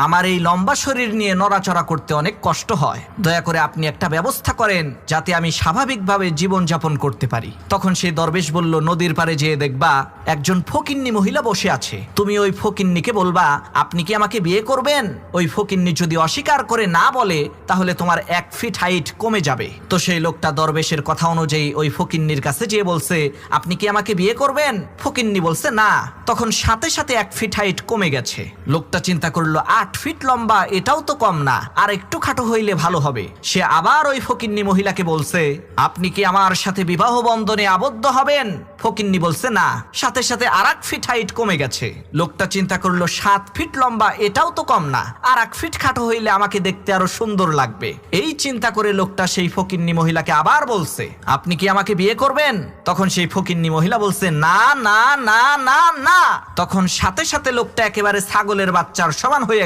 আমার এই লম্বা শরীর নিয়ে নড়াচড়া করতে অনেক কষ্ট হয়, দয়া করে আপনি একটা ব্যবস্থা করেন যাতে আমি স্বাভাবিকভাবে জীবনযাপন করতে পারি। তখন সেই দরবেশ বলল, নদীর পাড়ে যেয়ে দেখবা একজন ফকিন্নি মহিলা বসে আছে, তুমি ওই ফকিন্নিকে বলবা আপনি কি আমাকে বিয়ে করবেন। ওই ফকিন্নি যদি অস্বীকার করে না বলে তাহলে তোমার 1 ফিট হাইট কমে যাবে। তো সেই লোকটা দরবেশের কথা অনুযায়ী ওই ফকিন্নির কাছে যেয়ে বলছে, আপনি কি আমাকে বিয়ে করবেন। ফকিন্নি বলছে না। তখন সাথে সাথে 1 ফিট হাইট কমে গেছে। লোকটা চিন্তা করলো 8 ফিট লম্বা, এটাও তো কম না, আর একটু খাটো হইলে ভালো হবে। সে আবার ওই ফকিন্নি মহিলাকে বলছে, আপনি কি আমার সাথে বিবাহ বন্ধনে আবদ্ধ হবেন। ফকিন্নি বলছে না। সাথে সাথে আর 1 ফিট হাইট কমে গেছে। লোকটা চিন্তা করলো 7 ফিট লম্বা, এটাও তো কম না, আর 1 ফিট খাটো হইলে আমাকে দেখতে আরো সুন্দর লাগবে। এই চিন্তা করে লোকটা সেই ফকিন্নি মহিলাকে আবার বলছে, আপনি কি আমাকে বিয়ে করবেন। তখন সেই ফকিন্নি মহিলা বলছে, না না না না না। তখন সাথে সাথে লোকটা একেবারে ছাগলের বাচ্চার সমান হয়ে গেছে।